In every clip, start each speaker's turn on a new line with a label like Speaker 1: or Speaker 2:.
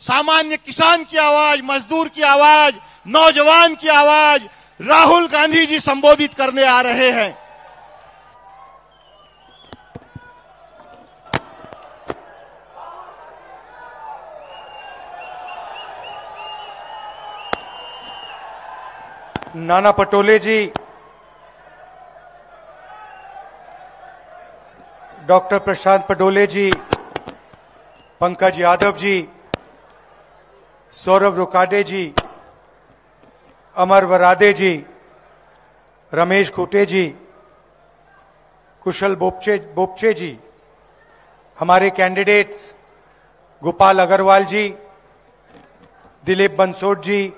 Speaker 1: सामान्य किसान की आवाज, मजदूर की आवाज, नौजवान की आवाज राहुल गांधी जी संबोधित करने आ रहे हैं।
Speaker 2: नाना पटोले जी, डॉक्टर प्रशांत पटोले जी, पंकज यादव जी, सौरभ रुकाडे जी, अमर वरादे जी, रमेश खूटे जी, कुशल बोपचे जी, हमारे कैंडिडेट्स गोपाल अग्रवाल जी, दिलीप बंसोड जी,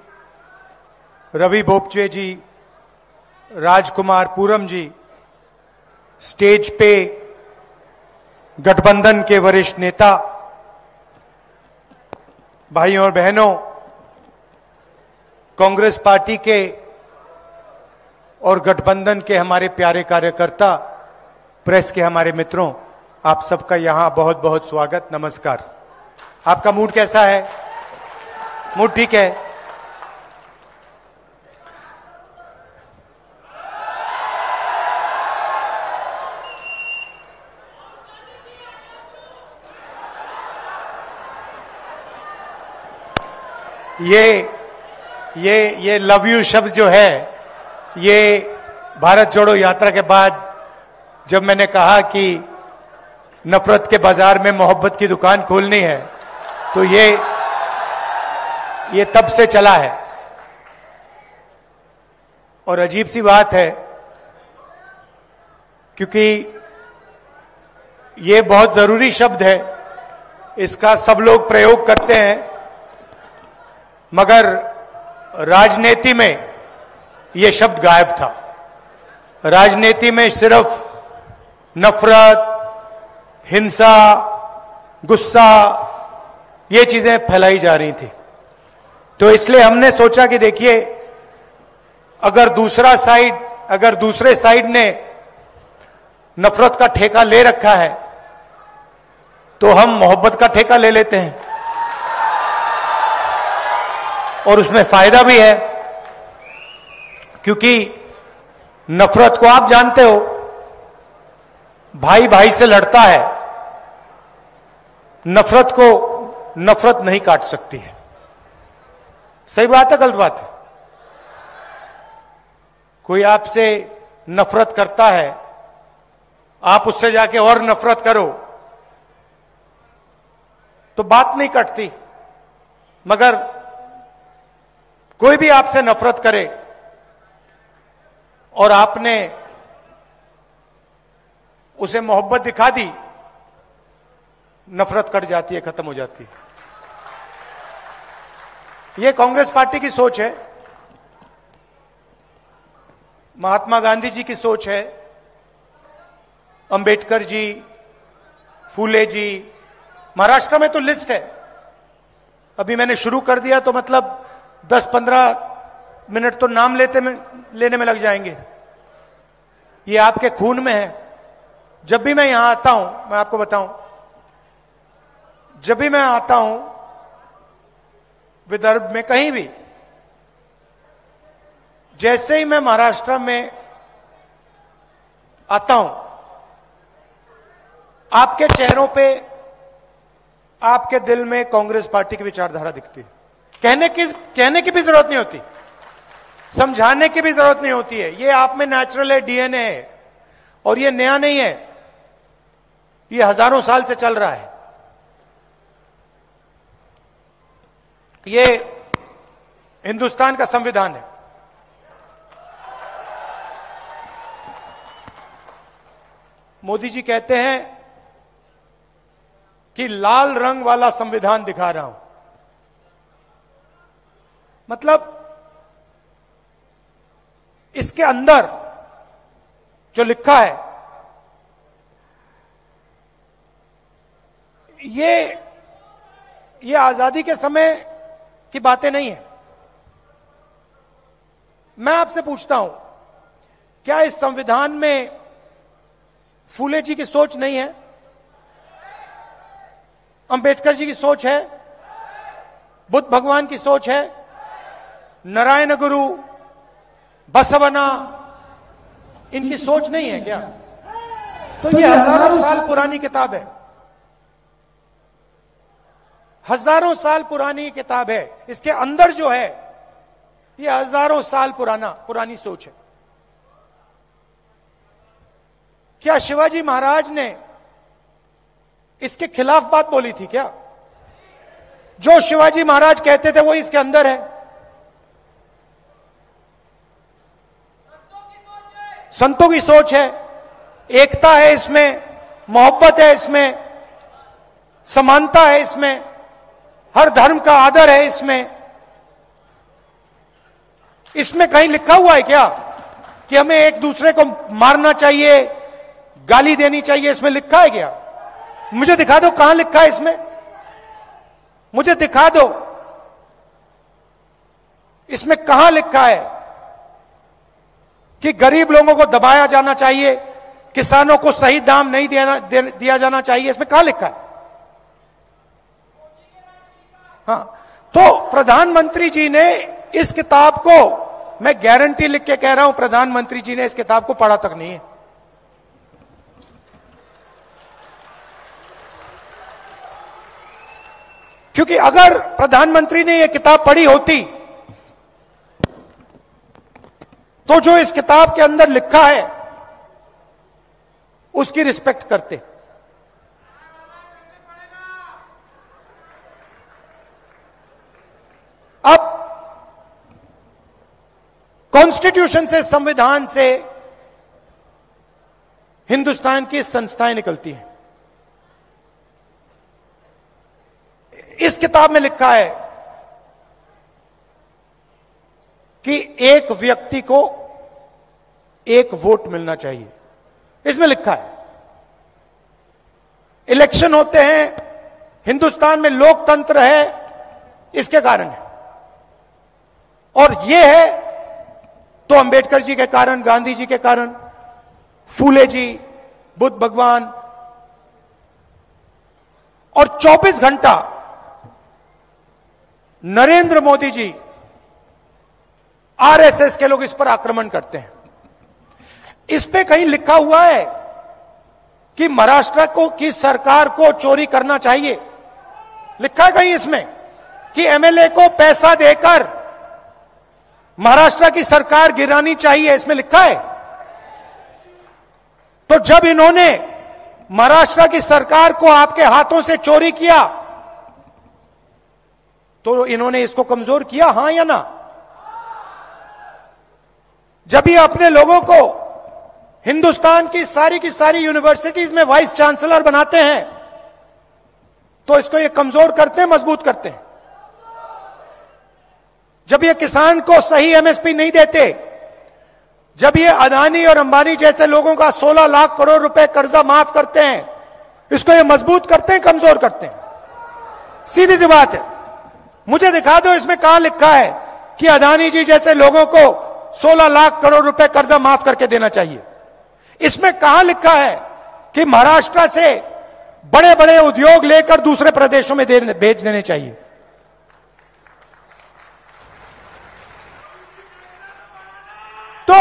Speaker 2: रवि बोपचे जी, राजकुमार पूरम जी, स्टेज पे गठबंधन के वरिष्ठ नेता, भाइयों और बहनों, कांग्रेस पार्टी के और गठबंधन के हमारे प्यारे कार्यकर्ता, प्रेस के हमारे मित्रों, आप सबका यहां बहुत बहुत स्वागत, नमस्कार। आपका मूड कैसा है? मूड ठीक है? ये लव यू शब्द जो है, ये भारत जोड़ो यात्रा के बाद जब मैंने कहा कि नफरत के बाजार में मोहब्बत की दुकान खोलनी है, तो ये तब से चला है। और अजीब सी बात है, क्योंकि ये बहुत जरूरी शब्द है, इसका सब लोग प्रयोग करते हैं, मगर राजनीति में यह शब्द गायब था। राजनीति में सिर्फ नफरत, हिंसा, गुस्सा, ये चीजें फैलाई जा रही थी। तो इसलिए हमने सोचा कि देखिए, अगर दूसरे साइड ने नफरत का ठेका ले रखा है, तो हम मोहब्बत का ठेका ले लेते हैं, और उसमें फायदा भी है। क्योंकि नफरत को आप जानते हो, भाई भाई से लड़ता है, नफरत को नफरत नहीं काट सकती है। सही बात है, गलत बात है? कोई आपसे नफरत करता है, आप उससे जाके और नफरत करो तो बात नहीं कटती। मगर कोई भी आपसे नफरत करे और आपने उसे मोहब्बत दिखा दी, नफरत कट जाती है, खत्म हो जाती है। यह कांग्रेस पार्टी की सोच है, महात्मा गांधी जी की सोच है, अंबेडकर जी, फूले जी। महाराष्ट्र में तो लिस्ट है, अभी मैंने शुरू कर दिया तो मतलब 10-15 मिनट तो नाम लेने में लग जाएंगे। ये आपके खून में है। जब भी मैं यहां आता हूं, मैं आपको बताऊं, जब भी मैं आता हूं विदर्भ में कहीं भी, जैसे ही मैं महाराष्ट्र में आता हूं, आपके चेहरों पे, आपके दिल में कांग्रेस पार्टी की विचारधारा दिखती है। कहने की भी जरूरत नहीं होती, समझाने की भी जरूरत नहीं होती है। ये आप में नेचुरल है, डीएनए है, और ये नया नहीं है, ये हजारों साल से चल रहा है। ये हिंदुस्तान का संविधान है। मोदी जी कहते हैं कि लाल रंग वाला संविधान दिखा रहा हूं। मतलब इसके अंदर जो लिखा है, ये आजादी के समय की बातें नहीं है। मैं आपसे पूछता हूं, क्या इस संविधान में फूले जी की सोच नहीं है? अंबेडकर जी की सोच है? बुद्ध भगवान की सोच है, नारायण गुरु, बसवना, इनकी सोच नहीं है क्या? तो ये हजारों साल पुरानी किताब है, हजारों साल पुरानी किताब है। इसके अंदर जो है ये हजारों साल पुरानी सोच है। क्या शिवाजी महाराज ने इसके खिलाफ बात बोली थी क्या? जो शिवाजी महाराज कहते थे वो इसके अंदर है। संतों की सोच है, एकता है इसमें, मोहब्बत है इसमें, समानता है इसमें, हर धर्म का आदर है इसमें। इसमें कहीं लिखा हुआ है क्या कि हमें एक दूसरे को मारना चाहिए, गाली देनी चाहिए? इसमें लिखा है क्या? मुझे दिखा दो कहां लिखा है इसमें, मुझे दिखा दो इसमें कहां लिखा है कि गरीब लोगों को दबाया जाना चाहिए, किसानों को सही दाम नहीं दिया जाना चाहिए? इसमें कहां लिखा है? हाँ, तो प्रधानमंत्री जी ने इस किताब को, मैं गारंटी लिख के कह रहा हूं, प्रधानमंत्री जी ने इस किताब को पढ़ा तक नहीं है। क्योंकि अगर प्रधानमंत्री ने यह किताब पढ़ी होती तो जो इस किताब के अंदर लिखा है उसकी रिस्पेक्ट करते। अब कॉन्स्टिट्यूशन से, संविधान से हिंदुस्तान की संस्थाएं निकलती हैं। इस किताब में लिखा है कि एक व्यक्ति को एक वोट मिलना चाहिए, इसमें लिखा है। इलेक्शन होते हैं, हिंदुस्तान में लोकतंत्र है, इसके कारण है। और यह है तो अंबेडकर जी के कारण, गांधी जी के कारण, फूले जी, बुद्ध भगवान, और 24 घंटा नरेंद्र मोदी जी, आरएसएस के लोग इस पर आक्रमण करते हैं। इस पे कहीं लिखा हुआ है कि महाराष्ट्र की सरकार को चोरी करना चाहिए? लिखा है कहीं इसमें कि एमएलए को पैसा देकर महाराष्ट्र की सरकार गिरानी चाहिए? इसमें लिखा है? तो जब इन्होंने महाराष्ट्र की सरकार को आपके हाथों से चोरी किया तो इन्होंने इसको कमजोर किया, हां या ना? जब ये अपने लोगों को हिंदुस्तान की सारी यूनिवर्सिटीज में वाइस चांसलर बनाते हैं तो इसको ये कमजोर करते हैं, मजबूत करते हैं? जब ये किसान को सही एमएसपी नहीं देते, जब ये अदानी और अंबानी जैसे लोगों का 16 लाख करोड़ रुपए कर्जा माफ करते हैं, इसको ये मजबूत करते हैं, कमजोर करते हैं? सीधी सी बात है। मुझे दिखा दो इसमें कहां लिखा है कि अदानी जी जैसे लोगों को 16 लाख करोड़ रुपए कर्जा माफ करके देना चाहिए? इसमें कहां लिखा है कि महाराष्ट्र से बड़े बड़े उद्योग लेकर दूसरे प्रदेशों में भेज देने चाहिए? तो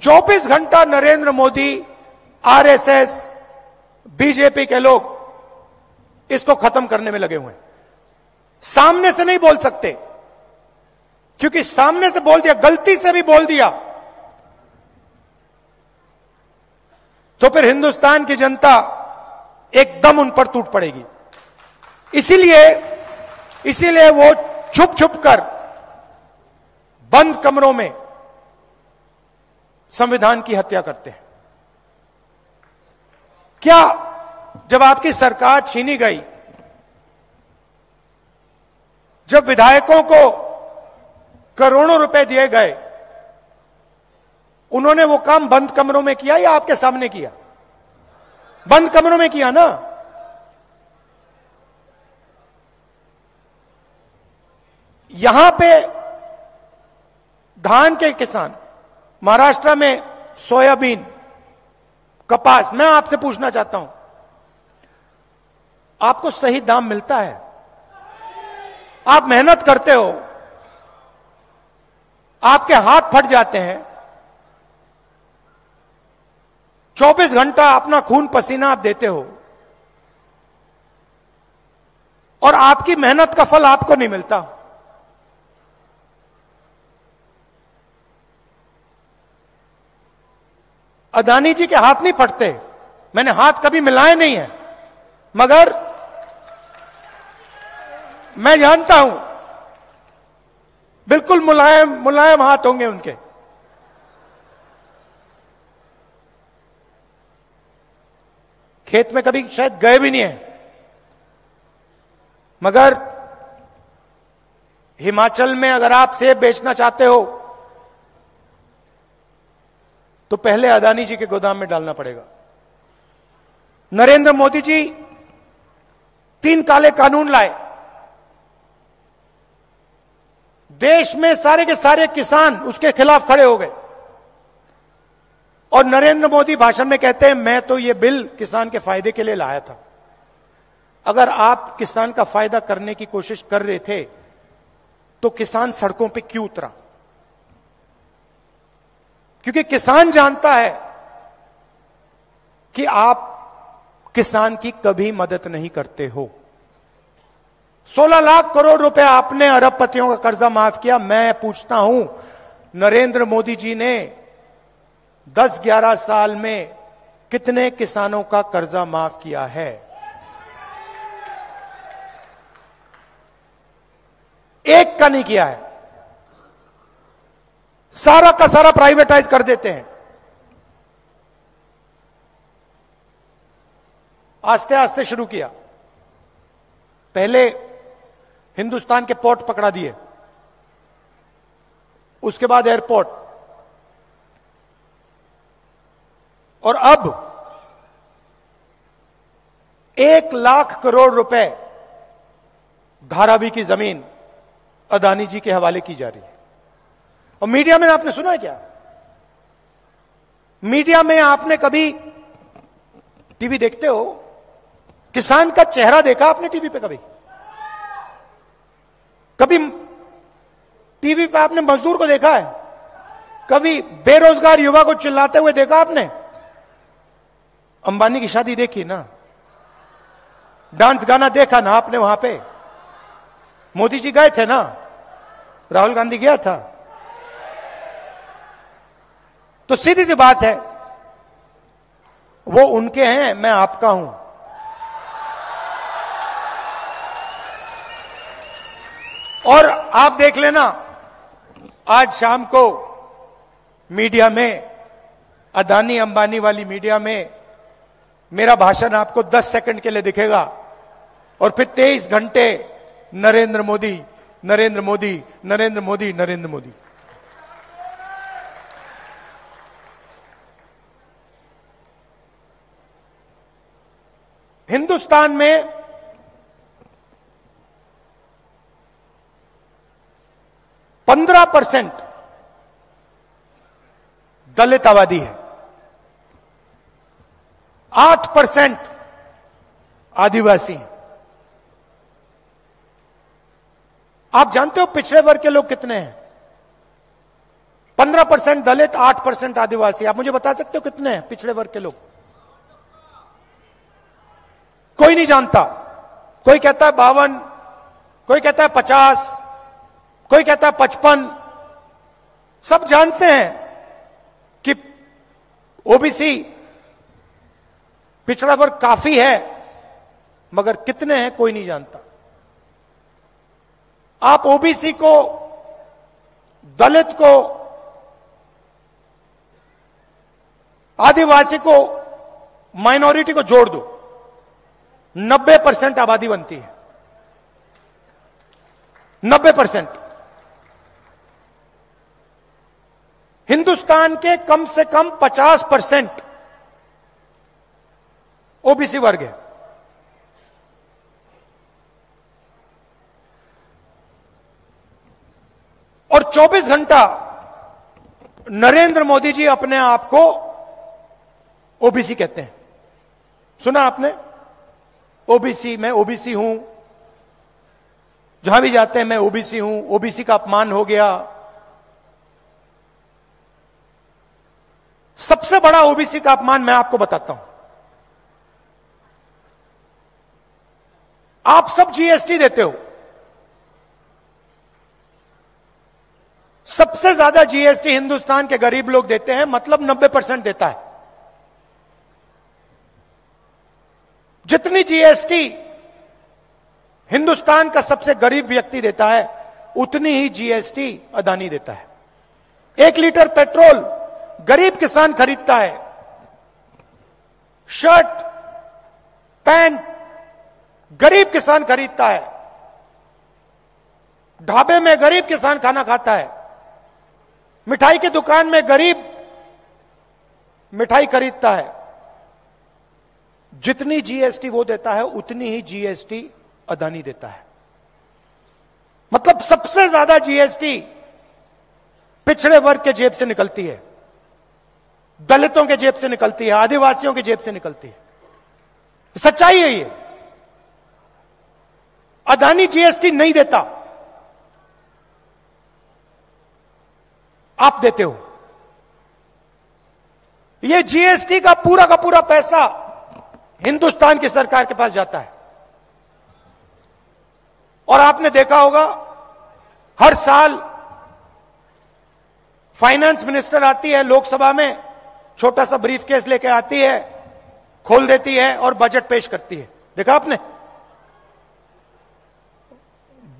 Speaker 2: 24 घंटा नरेंद्र मोदी, आरएसएस, बीजेपी के लोग इसको खत्म करने में लगे हुए हैं। सामने से नहीं बोल सकते, क्योंकि सामने से बोल दिया, गलती से भी बोल दिया तो फिर हिंदुस्तान की जनता एकदम उन पर टूट पड़ेगी। इसीलिए वो छुप छुप कर बंद कमरों में संविधान की हत्या करते हैं। क्या जब आपकी सरकार छीनी गई, जब विधायकों को करोड़ों रुपए दिए गए, उन्होंने वो काम बंद कमरों में किया या आपके सामने किया? बंद कमरों में किया ना। यहां पे धान के किसान, महाराष्ट्र में सोयाबीन, कपास, मैं आपसे पूछना चाहता हूं, आपको सही दाम मिलता है? आप मेहनत करते हो, आपके हाथ फट जाते हैं, 24 घंटा अपना खून पसीना आप देते हो और आपकी मेहनत का फल आपको नहीं मिलता। अदानी जी के हाथ नहीं फटते, मैंने हाथ कभी मिलाए नहीं है, मगर मैं जानता हूं बिल्कुल मुलायम मुलायम हाथ होंगे उनके। खेत में कभी शायद गए भी नहीं है, मगर हिमाचल में अगर आप सेब बेचना चाहते हो तो पहले अदानी जी के गोदाम में डालना पड़ेगा। नरेंद्र मोदी जी 3 काले कानून लाए, देश में सारे के सारे किसान उसके खिलाफ खड़े हो गए और नरेंद्र मोदी भाषण में कहते हैं मैं तो ये बिल किसान के फायदे के लिए लाया था। अगर आप किसान का फायदा करने की कोशिश कर रहे थे तो किसान सड़कों पे क्यों उतरा? क्योंकि किसान जानता है कि आप किसान की कभी मदद नहीं करते हो। 16 लाख करोड़ रुपए आपने अरबपतियों का कर्जा माफ किया। मैं पूछता हूं, नरेंद्र मोदी जी ने 10-11 साल में कितने किसानों का कर्जा माफ किया है? एक का नहीं किया है। सारा का सारा प्राइवेटाइज कर देते हैं। आस्ते आस्ते शुरू किया। पहले हिंदुस्तान के पोर्ट पकड़ा दिए, उसके बाद एयरपोर्ट, और अब 1 लाख करोड़ रुपए धारावी की जमीन अदानी जी के हवाले की जा रही है। और मीडिया में आपने सुना है क्या? मीडिया में आपने कभी, टीवी देखते हो, किसान का चेहरा देखा आपने टीवी पे? कभी टीवी पे आपने मजदूर को देखा है? कभी बेरोजगार युवा को चिल्लाते हुए देखा आपने? अंबानी की शादी देखी ना, डांस गाना देखा ना आपने वहां पे? मोदी जी गए थे ना, राहुल गांधी गया था। तो सीधी सी बात है, वो उनके हैं, मैं आपका हूं। और आप देख लेना, आज शाम को मीडिया में, अदानी अंबानी वाली मीडिया में, मेरा भाषण आपको 10 सेकंड के लिए दिखेगा और फिर 23 घंटे नरेंद्र मोदी, नरेंद्र मोदी, नरेंद्र मोदी, नरेंद्र मोदी। हिंदुस्तान में 15% दलित आबादी है, 8% आदिवासी हैं। आप जानते हो पिछड़े वर्ग के लोग कितने हैं? 15% दलित, 8% आदिवासी। आप मुझे बता सकते हो कितने हैं पिछड़े वर्ग के लोग? कोई नहीं जानता। कोई कहता है 52, कोई कहता है 50, कोई कहता है 55। सब जानते हैं कि ओबीसी पिछड़ा वर्ग काफी है, मगर कितने हैं कोई नहीं जानता। आप ओबीसी को, दलित को, आदिवासी को, माइनॉरिटी को जोड़ दो, 90% आबादी बनती है। 90%। हिंदुस्तान के कम से कम 50% ओबीसी वर्ग है। और 24 घंटा नरेंद्र मोदी जी अपने आप को ओबीसी कहते हैं। सुना आपने? ओबीसी, मैं ओबीसी हूं। जहां भी जाते हैं मैं ओबीसी हूं, ओबीसी का अपमान हो गया। सबसे बड़ा ओबीसी का अपमान मैं आपको बताता हूं। आप सब जीएसटी देते हो, सबसे ज्यादा जीएसटी हिंदुस्तान के गरीब लोग देते हैं, मतलब 90% देता है। जितनी जीएसटी हिंदुस्तान का सबसे गरीब व्यक्ति देता है, उतनी ही जीएसटी अदानी देता है। 1 लीटर पेट्रोल गरीब किसान खरीदता है, शर्ट पैंट गरीब किसान खरीदता है, ढाबे में गरीब किसान खाना खाता है, मिठाई की दुकान में गरीब मिठाई खरीदता है। जितनी जीएसटी वो देता है, उतनी ही जीएसटी अदानी देता है। मतलब सबसे ज्यादा जीएसटी पिछड़े वर्ग के जेब से निकलती है, दलितों के जेब से निकलती है, आदिवासियों के जेब से निकलती है। सच्चाई है ये। अदानी जीएसटी नहीं देता, आप देते हो। ये जीएसटी का पूरा पैसा हिंदुस्तान की सरकार के पास जाता है। और आपने देखा होगा, हर साल फाइनेंस मिनिस्टर आती है लोकसभा में, छोटा सा ब्रीफकेस लेके आती है, खोल देती है और बजट पेश करती है। देखा आपने?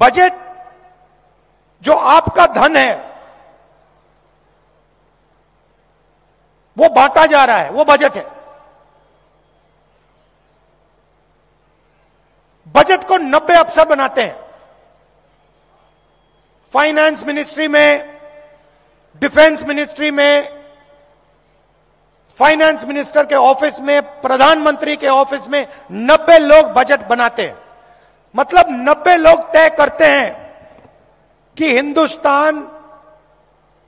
Speaker 2: बजट जो आपका धन है वो बांटा जा रहा है, वो बजट है। बजट को 90 अफसर बनाते हैं। फाइनेंस मिनिस्ट्री में, डिफेंस मिनिस्ट्री में, फाइनेंस मिनिस्टर के ऑफिस में, प्रधानमंत्री के ऑफिस में 90 लोग बजट बनाते हैं। मतलब 90 लोग तय करते हैं कि हिंदुस्तान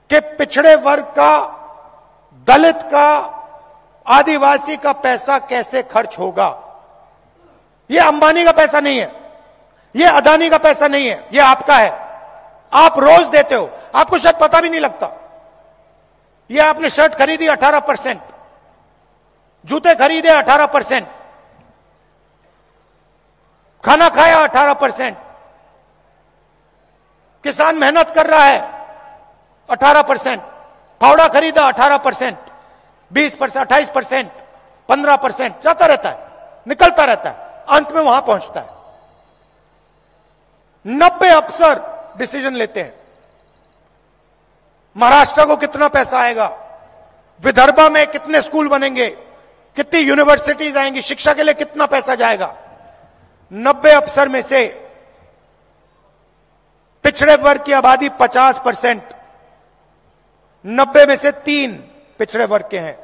Speaker 2: के पिछड़े वर्ग का, दलित का, आदिवासी का पैसा कैसे खर्च होगा। यह अंबानी का पैसा नहीं है, यह अदानी का पैसा नहीं है, यह आपका है। आप रोज देते हो, आपको शायद पता भी नहीं लगता। यह आपने शर्ट खरीदी 18%, जूते खरीदे 18%, खाना खाया 18%, किसान मेहनत कर रहा है 18%, फावड़ा खरीदा 18%, 20%, 28%, 15%, जाता रहता है, निकलता रहता है, अंत में वहां पहुंचता है। 90 अफसर डिसीजन लेते हैं। महाराष्ट्र को कितना पैसा आएगा, विदर्भा में कितने स्कूल बनेंगे, कितनी यूनिवर्सिटीज आएंगी, शिक्षा के लिए कितना पैसा जाएगा। 90 अफसर में से पिछड़े वर्ग की आबादी 50%, 90 में से 3 पिछड़े वर्ग के हैं।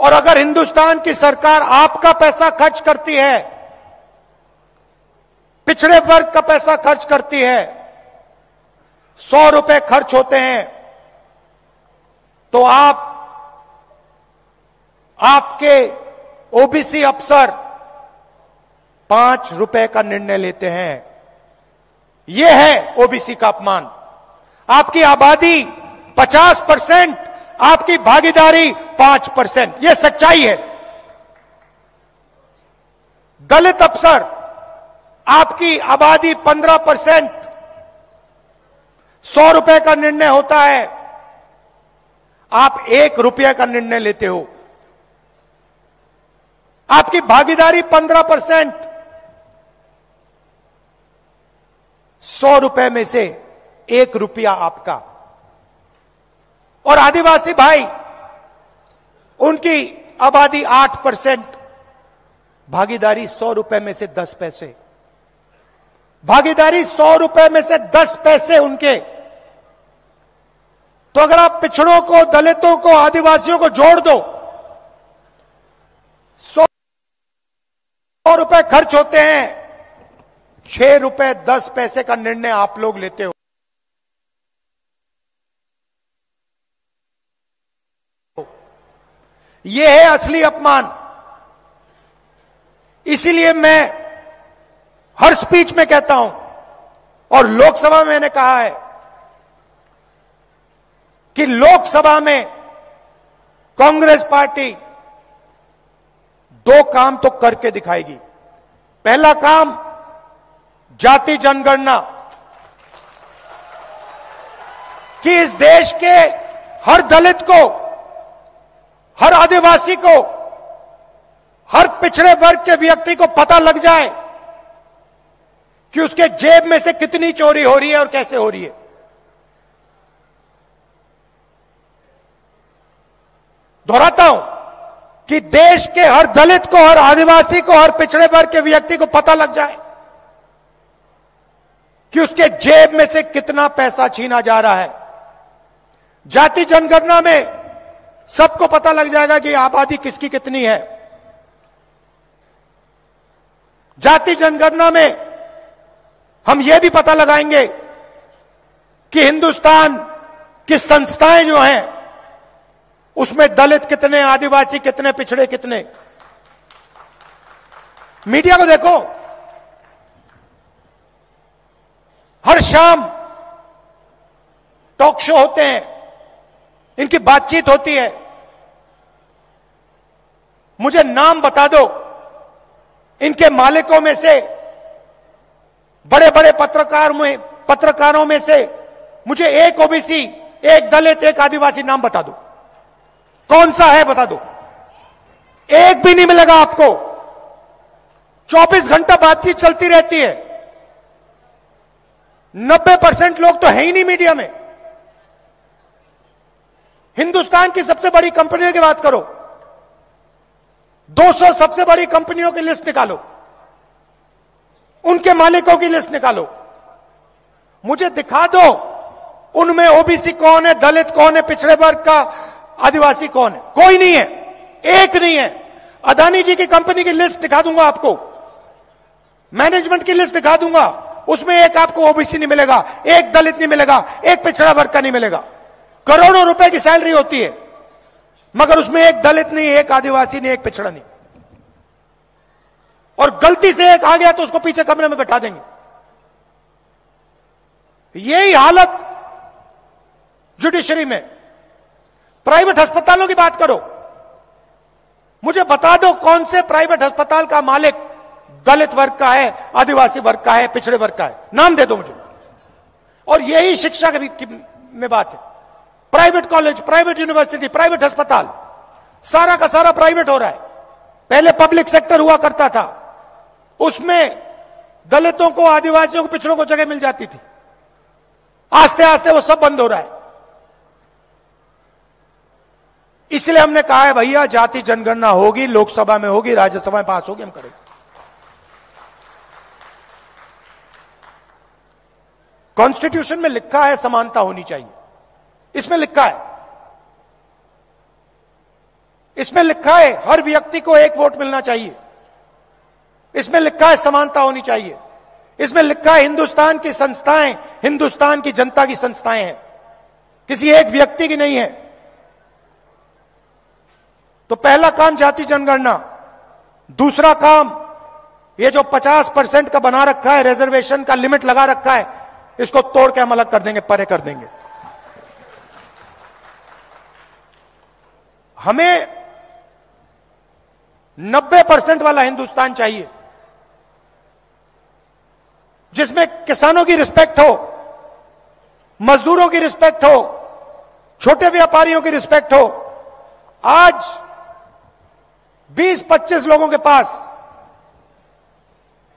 Speaker 2: और अगर हिंदुस्तान की सरकार आपका पैसा खर्च करती है, पिछड़े वर्ग का पैसा खर्च करती है, 100 रुपए खर्च होते हैं, तो आपके ओबीसी अफसर 5 रुपए का निर्णय लेते हैं। यह है ओबीसी का अपमान। आपकी आबादी 50%, आपकी भागीदारी 5%। यह सच्चाई है। दलित अफसर, आपकी आबादी 15%, 100 रुपए का निर्णय होता है, आप 1 रुपये का निर्णय लेते हो। आपकी भागीदारी 15%, 100 रुपए में से 1 रुपया आपका। और आदिवासी भाई, उनकी आबादी 8%, भागीदारी 100 रुपए में से 10 पैसे। भागीदारी 100 रुपए में से 10 पैसे उनके। तो अगर आप पिछड़ों को, दलितों को, आदिवासियों को जोड़ दो, 100 रुपए खर्च होते हैं, 6 रुपए 10 पैसे का निर्णय आप लोग लेते हो। यह है असली अपमान। इसीलिए मैं हर स्पीच में कहता हूं और लोकसभा में मैंने कहा है कि लोकसभा में कांग्रेस पार्टी दो काम तो करके दिखाएगी। पहला काम, जाति जनगणना, कि इस देश के हर दलित को, हर आदिवासी को, हर पिछड़े वर्ग के व्यक्ति को पता लग जाए कि उसके जेब में से कितनी चोरी हो रही है और कैसे हो रही है। दोहराता हूं कि देश के हर दलित को, हर आदिवासी को, हर पिछड़े वर्ग के व्यक्ति को पता लग जाए कि उसके जेब में से कितना पैसा छीना जा रहा है। जाति जनगणना में सबको पता लग जाएगा कि आबादी किसकी कितनी है। जाति जनगणना में हम यह भी पता लगाएंगे कि हिंदुस्तान की संस्थाएं जो हैं उसमें दलित कितने, आदिवासी कितने, पिछड़े कितने। मीडिया को देखो, हर शाम टॉक शो होते हैं, इनकी बातचीत होती है। मुझे नाम बता दो इनके मालिकों में से, बड़े बड़े पत्रकारों में से मुझे एक ओबीसी, एक दलित, एक आदिवासी नाम बता दो। कौन सा है बता दो। एक भी नहीं मिलेगा आपको। 24 घंटा बातचीत चलती रहती है। 90% लोग तो है ही नहीं मीडिया में। हिंदुस्तान की सबसे बड़ी कंपनियों की बात करो, 200 सबसे बड़ी कंपनियों की लिस्ट निकालो, उनके मालिकों की लिस्ट निकालो, मुझे दिखा दो उनमें ओबीसी कौन है, दलित कौन है, पिछड़े वर्ग का आदिवासी कौन है। कोई नहीं है, एक नहीं है। अदानी जी की कंपनी की लिस्ट दिखा दूंगा आपको, मैनेजमेंट की लिस्ट दिखा दूंगा, उसमें एक आपको ओबीसी नहीं मिलेगा, एक दलित नहीं मिलेगा, एक पिछड़ा वर्ग का नहीं मिलेगा। करोड़ों रुपए की सैलरी होती है, मगर उसमें एक दलित नहीं, एक आदिवासी नहीं, एक पिछड़ा नहीं। और गलती से एक आ गया तो उसको पीछे कमरे में बैठा देंगे। यही हालत जुडिशरी में। प्राइवेट अस्पतालों की बात करो, मुझे बता दो कौन से प्राइवेट अस्पताल का मालिक दलित वर्ग का है, आदिवासी वर्ग का है, पिछड़े वर्ग का है। नाम दे दो मुझे। और यही शिक्षा में बात है। Private college, private university, private अस्पताल, सारा का सारा प्राइवेट हो रहा है। पहले पब्लिक सेक्टर हुआ करता था, उसमें दलितों को, आदिवासियों को, पिछड़ों को जगह मिल जाती थी। आस्ते आस्ते वो सब बंद हो रहा है। इसलिए हमने कहा है भैया जाति जनगणना होगी, लोकसभा में होगी, राज्यसभा में पास होगी, हम करेंगे। कॉन्स्टिट्यूशन में लिखा है समानता होनी चाहिए, इसमें लिखा है, इसमें लिखा है हर व्यक्ति को एक वोट मिलना चाहिए, इसमें लिखा है समानता होनी चाहिए, इसमें लिखा है हिंदुस्तान की संस्थाएं हिंदुस्तान की जनता की संस्थाएं हैं, किसी एक व्यक्ति की नहीं है। तो पहला काम जाति जनगणना। दूसरा काम, ये जो 50% का बना रखा है, रिजर्वेशन का लिमिट लगा रखा है, इसको तोड़ के हम अलग कर देंगे, परे कर देंगे। हमें 90% वाला हिंदुस्तान चाहिए, जिसमें किसानों की रिस्पेक्ट हो, मजदूरों की रिस्पेक्ट हो, छोटे व्यापारियों की रिस्पेक्ट हो। आज 20-25 लोगों के पास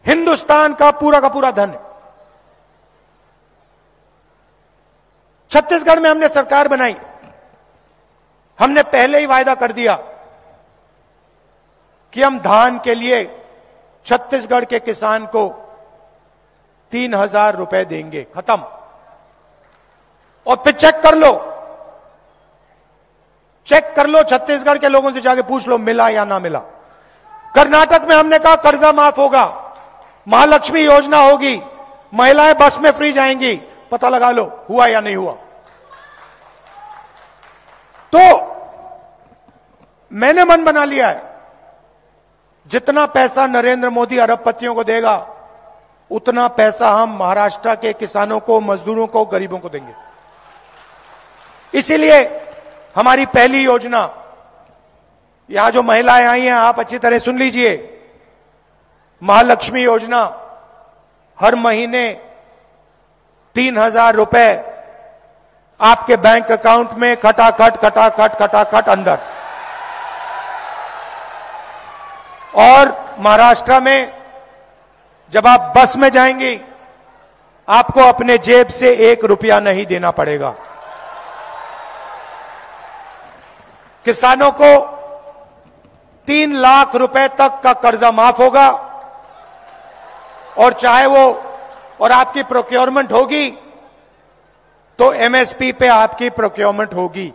Speaker 2: हिंदुस्तान का पूरा धन है। छत्तीसगढ़ में हमने सरकार बनाई, हमने पहले ही वायदा कर दिया कि हम धान के लिए छत्तीसगढ़ के किसान को 3,000 रुपए देंगे, खत्म। और फिर चेक कर लो छत्तीसगढ़ के लोगों से जाके पूछ लो मिला या ना मिला। कर्नाटक में हमने कहा कर्जा माफ होगा, महालक्ष्मी योजना होगी, महिलाएं बस में फ्री जाएंगी, पता लगा लो हुआ या नहीं हुआ। तो मैंने मन बना लिया है, जितना पैसा नरेंद्र मोदी अरबपतियों को देगा उतना पैसा हम महाराष्ट्र के किसानों को, मजदूरों को, गरीबों को देंगे। इसीलिए हमारी पहली योजना, यहां जो महिलाएं आई हैं आप अच्छी तरह सुन लीजिए, महालक्ष्मी योजना, हर महीने 3,000 रुपए आपके बैंक अकाउंट में खटाखट खटाखट खटाखट अंदर। और महाराष्ट्र में जब आप बस में जाएंगी आपको अपने जेब से 1 रुपया नहीं देना पड़ेगा। किसानों को 3 लाख रुपए तक का कर्जा माफ होगा, और चाहे वो और आपकी प्रोक्योरमेंट होगी तो एमएसपी पे आपकी प्रोक्योरमेंट होगी।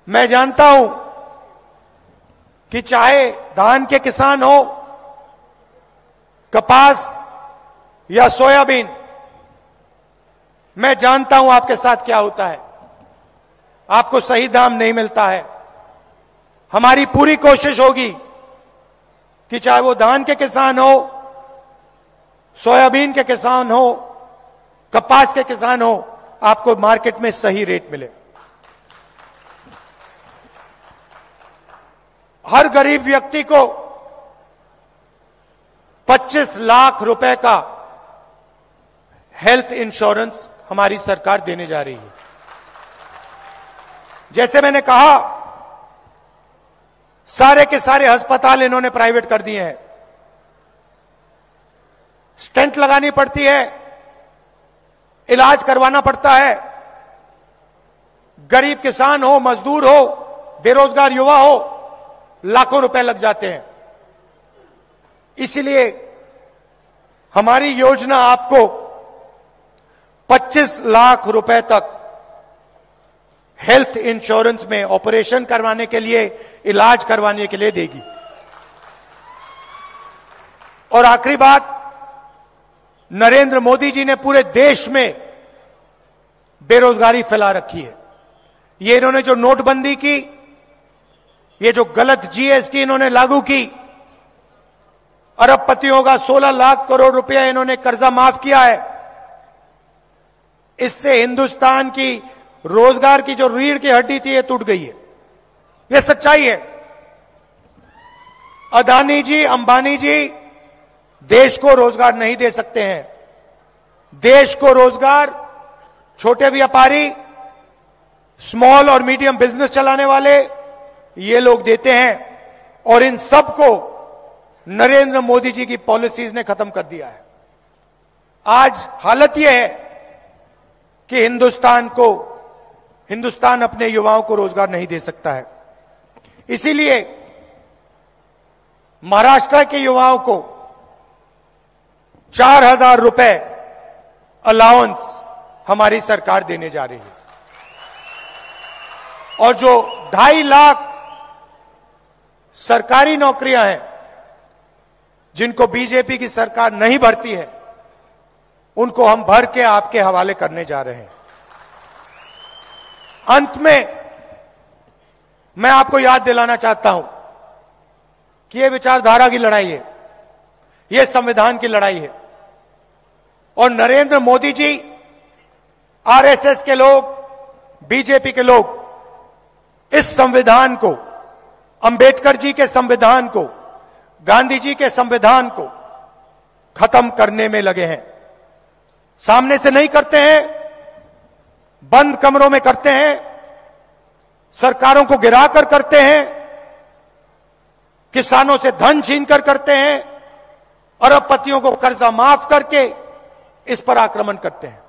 Speaker 2: मैं जानता हूं कि चाहे धान के किसान हो, कपास या सोयाबीन, मैं जानता हूं आपके साथ क्या होता है, आपको सही दाम नहीं मिलता है। हमारी पूरी कोशिश होगी कि चाहे वो धान के किसान हो, सोयाबीन के किसान हो, कपास के किसान हो, आपको मार्केट में सही रेट मिले। हर गरीब व्यक्ति को 25 लाख रुपए का हेल्थ इंश्योरेंस हमारी सरकार देने जा रही है। जैसे मैंने कहा, सारे के सारे अस्पताल इन्होंने प्राइवेट कर दिए हैं। स्टेंट लगानी पड़ती है, इलाज करवाना पड़ता है। गरीब किसान हो, मजदूर हो, बेरोजगार युवा हो, लाखों रुपए लग जाते हैं। इसलिए हमारी योजना आपको 25 लाख रुपए तक हेल्थ इंश्योरेंस में ऑपरेशन करवाने के लिए, इलाज करवाने के लिए देगी। और आखिरी बात, नरेंद्र मोदी जी ने पूरे देश में बेरोजगारी फैला रखी है। ये इन्होंने जो नोटबंदी की, ये जो गलत जीएसटी इन्होंने लागू की, अरबपतियों का 16 लाख करोड़ रुपया इन्होंने कर्जा माफ किया है। इससे हिंदुस्तान की रोजगार की जो रीढ़ की हड्डी थी ये टूट गई है। ये सच्चाई है। अदानी जी, अंबानी जी देश को रोजगार नहीं दे सकते हैं। देश को रोजगार छोटे व्यापारी, स्मॉल और मीडियम बिजनेस चलाने वाले, ये लोग देते हैं। और इन सबको नरेंद्र मोदी जी की पॉलिसीज ने खत्म कर दिया है। आज हालत यह है कि हिंदुस्तान अपने युवाओं को रोजगार नहीं दे सकता है। इसीलिए महाराष्ट्र के युवाओं को 4,000 रुपए अलाउंस हमारी सरकार देने जा रही है। और जो 2.5 लाख सरकारी नौकरियां हैं जिनको बीजेपी की सरकार नहीं भरती है, उनको हम भर के आपके हवाले करने जा रहे हैं। अंत में मैं आपको याद दिलाना चाहता हूं कि यह विचारधारा की लड़ाई है, यह संविधान की लड़ाई है। और नरेंद्र मोदी जी, आरएसएस के लोग, बीजेपी के लोग इस संविधान को, अंबेडकर जी के संविधान को, गांधी जी के संविधान को खत्म करने में लगे हैं। सामने से नहीं करते हैं, बंद कमरों में करते हैं, सरकारों को गिराकर करते हैं, किसानों से धन छीनकर करते हैं, अरबपतियों को कर्जा माफ करके इस पर आक्रमण करते हैं।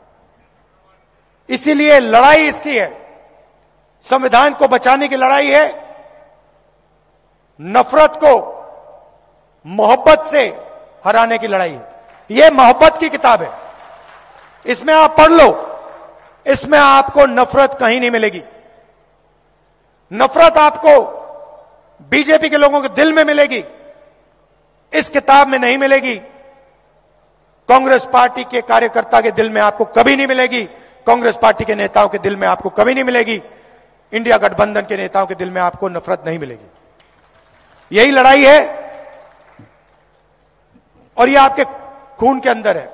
Speaker 2: इसीलिए लड़ाई इसकी है, संविधान को बचाने की लड़ाई है। नफरत को मोहब्बत से हराने की लड़ाई है। यह मोहब्बत की किताब है, इसमें आप पढ़ लो, इसमें आपको नफरत कहीं नहीं मिलेगी। नफरत आपको बीजेपी के लोगों के दिल में मिलेगी, इस किताब में नहीं मिलेगी। कांग्रेस पार्टी के कार्यकर्ता के दिल में आपको कभी नहीं मिलेगी, कांग्रेस पार्टी के नेताओं के दिल में आपको कभी नहीं मिलेगी, इंडिया गठबंधन के नेताओं के दिल में आपको नफरत नहीं मिलेगी। यही लड़ाई है और ये आपके खून के अंदर है।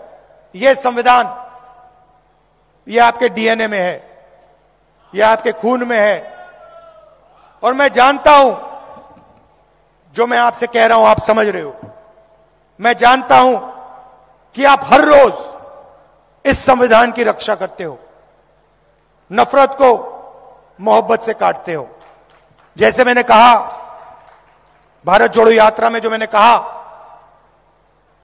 Speaker 2: ये संविधान, ये आपके डीएनए में है, ये आपके खून में है। और मैं जानता हूं, जो मैं आपसे कह रहा हूं आप समझ रहे हो। मैं जानता हूं कि आप हर रोज इस संविधान की रक्षा करते हो, नफरत को मोहब्बत से काटते हो। जैसे मैंने कहा, भारत जोड़ो यात्रा में जो मैंने कहा